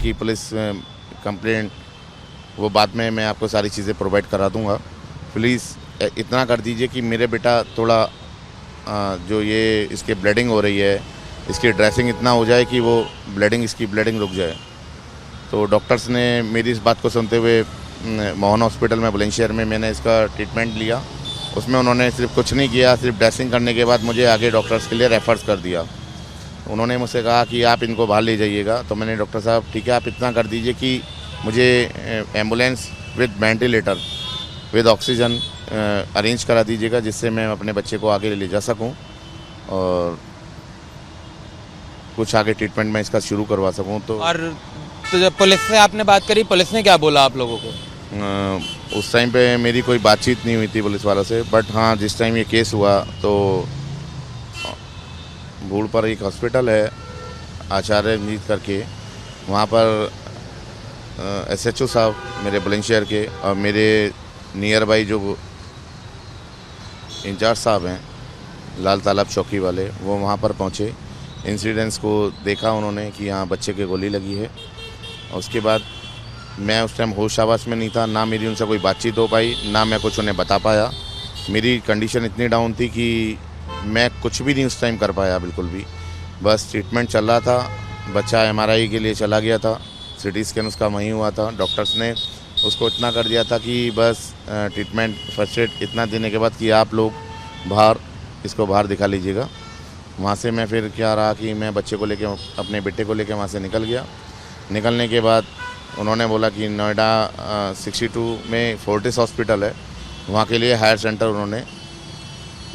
की police complaint, वो बाद में मैं आपको सारी चीज़ें प्रोवाइड करा दूंगा। प्लीज़ इतना कर दीजिए कि मेरे बेटा थोड़ा जो ये इसके ब्लीडिंग हो रही है, इसकी ड्रेसिंग इतना हो जाए कि वो इसकी ब्लीडिंग रुक जाए। तो डॉक्टर्स ने मेरी इस बात को सुनते हुए मोहन हॉस्पिटल में बुलंदशहर में मैंने इसका ट्रीटमेंट लिया। उसमें उन्होंने सिर्फ कुछ नहीं किया, सिर्फ ड्रेसिंग करने के बाद मुझे आगे डॉक्टर्स के लिए रेफर्स कर दिया। उन्होंने मुझसे कहा कि आप इनको बाहर ले जाइएगा। तो मैंने डॉक्टर साहब ठीक है, आप इतना कर दीजिए कि मुझे ambulance with ventilator with oxygen arrange करा दीजिएगा, जिससे मैं अपने बच्चे को आगे ले जा सकूं और कुछ आगे ट्रीटमेंट मैं इसका शुरू करवा सकूं। तो जब पुलिस से आपने बात करी, पुलिस ने क्या बोला आप लोगों को? उस टाइम पे मेरी कोई बातचीत नहीं हुई थी पुलिस वालों से, बट हाँ जिस टाइम ये केस हुआ तो भूड़ पर एक हॉस्पिटल है आचार्य रंजीत करके, वहाँ पर SHO साहब मेरे बुलंदशहर के और मेरे नियर बाई जो इंचार्ज साहब हैं लाल तालाब चौकी वाले, वो वहाँ पर पहुँचे। इंसिडेंट्स को देखा उन्होंने कि हाँ बच्चे के गोली लगी है। और उसके बाद मैं उस टाइम होश आवास में नहीं था, ना मेरी उनसे कोई बातचीत हो पाई, ना मैं कुछ उन्हें बता पाया। मेरी कंडीशन इतनी डाउन थी कि मैं कुछ भी नहीं उस टाइम कर पाया बिल्कुल भी। बस ट्रीटमेंट चल रहा था, बच्चा MRI के लिए चला गया था, CT स्कैन उसका वहीं हुआ था। डॉक्टर्स ने उसको इतना कर दिया था कि बस ट्रीटमेंट फर्स्ट एड इतना देने के बाद कि आप लोग इसको बाहर दिखा लीजिएगा। वहाँ से मैं फिर क्या रहा कि मैं बच्चे को लेके, अपने बेटे को लेके वहाँ से निकल गया। निकलने के बाद उन्होंने बोला कि नोएडा 62 में फोर्टिस हॉस्पिटल है, वहाँ के लिए हायर सेंटर उन्होंने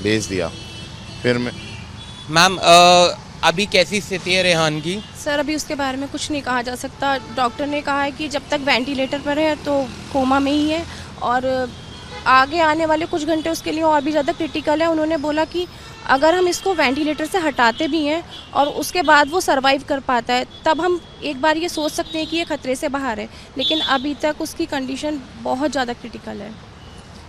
भेज दिया। फिर मैम अभी कैसी स्थिति है रेहान की? सर अभी उसके बारे में कुछ नहीं कहा जा सकता। डॉक्टर ने कहा है कि जब तक वेंटिलेटर पर है तो कोमा में ही है, और आगे आने वाले कुछ घंटे उसके लिए और भी ज़्यादा क्रिटिकल है। उन्होंने बोला कि अगर हम इसको वेंटिलेटर से हटाते भी हैं और उसके बाद वो सरवाइव कर पाता है, तब हम एक बार ये सोच सकते हैं कि ये खतरे से बाहर है, लेकिन अभी तक उसकी कंडीशन बहुत ज़्यादा क्रिटिकल है।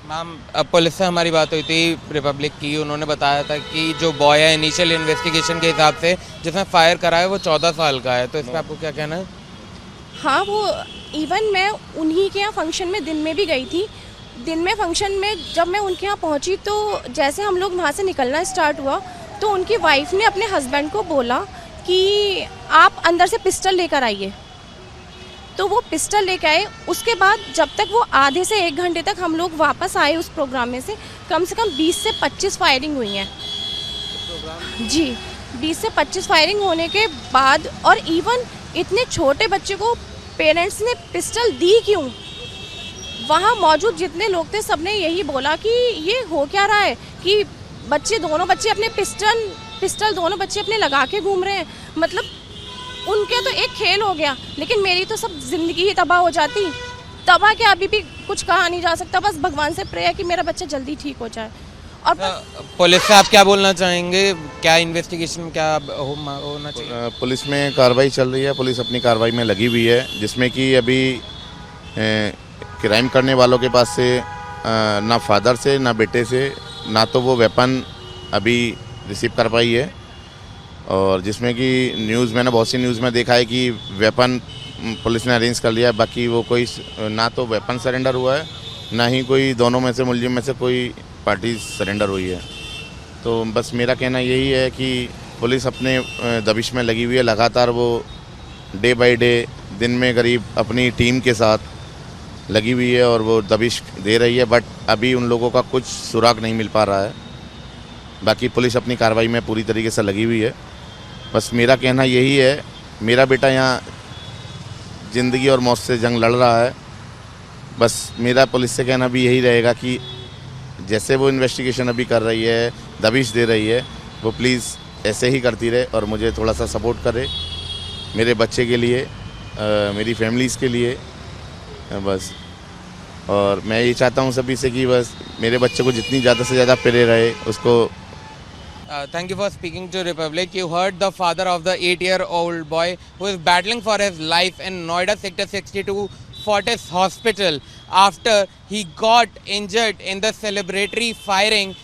मैम पुलिस से हमारी बात हुई थी रिपब्लिक की, उन्होंने बताया था कि जो बॉय है इनिशियल इन्वेस्टिगेशन के हिसाब से जिसने फायर करा है वो 14 साल का है। तो इस पर आपको क्या कहना है? हाँ, वो इवन मैं उन्हीं के यहाँ फंक्शन में दिन में भी गई थी। दिन में फंक्शन में जब मैं उनके यहाँ पहुँची तो जैसे हम लोग वहाँ से निकलना स्टार्ट हुआ तो उनकी वाइफ ने अपने हस्बैंड को बोला कि आप अंदर से पिस्टल लेकर आइए। तो वो पिस्टल लेकर आए। उसके बाद जब तक वो आधे से 1 घंटे तक हम लोग वापस आए उस प्रोग्राम में से कम 20 से 25 फायरिंग हुई हैं जी। 20 से 25 फायरिंग होने के बाद, और इवन इतने छोटे बच्चे को पेरेंट्स ने पिस्टल दी क्यों? वहाँ मौजूद जितने लोग थे सबने यही बोला कि ये हो क्या रहा है कि दोनों बच्चे अपने पिस्टल दोनों बच्चे अपने लगा के घूम रहे हैं। मतलब उनके तो एक खेल हो गया, लेकिन मेरी तो सब जिंदगी ही तबाह हो जाती। तबाह क्या, अभी भी कुछ कहा नहीं जा सकता। बस भगवान से प्रे है कि मेरा बच्चा जल्दी ठीक हो जाए। और पुलिस से आप क्या बोलना चाहेंगे? क्या इन्वेस्टिगेशन क्या होना चाहिए? पुलिस में कार्रवाई चल रही है, पुलिस अपनी कार्रवाई में लगी हुई है, जिसमें कि अभी क्राइम करने वालों के पास से ना फादर से ना बेटे से ना तो वो वेपन अभी रिसीव कर पाई है। और जिसमें कि मैंने बहुत सी न्यूज़ में देखा है कि वेपन पुलिस ने अरेंज कर लिया है, बाकी वो कोई ना तो वेपन सरेंडर हुआ है, ना ही कोई दोनों में से मुलजिम में से कोई पार्टी सरेंडर हुई है। तो बस मेरा कहना यही है कि पुलिस अपने दबिश में लगी हुई है। लगातार वो डे बाय डे दिन में करीब अपनी टीम के साथ लगी हुई है और वो दबिश दे रही है, बट अभी उन लोगों का कुछ सुराग नहीं मिल पा रहा है। बाकी पुलिस अपनी कार्रवाई में पूरी तरीके से लगी हुई है। बस मेरा कहना यही है, मेरा बेटा यहाँ ज़िंदगी और मौत से जंग लड़ रहा है। बस मेरा पुलिस से कहना भी यही रहेगा कि जैसे वो इन्वेस्टिगेशन अभी कर रही है, दबिश दे रही है, वो प्लीज़ ऐसे ही करती रहे और मुझे थोड़ा सा सपोर्ट करे मेरे बच्चे के लिए, मेरी फैमिलीज़ के लिए बस। और मैं ये चाहता हूँ सभी से कि बस मेरे बच्चे को जितनी ज़्यादा से ज़्यादा प्यारे रहे उसको। Thank you for speaking to Republic. You heard the father of the 8-year-old boy who is battling for his life in Noida Sector 62 Fortis Hospital after he got injured in the celebratory firing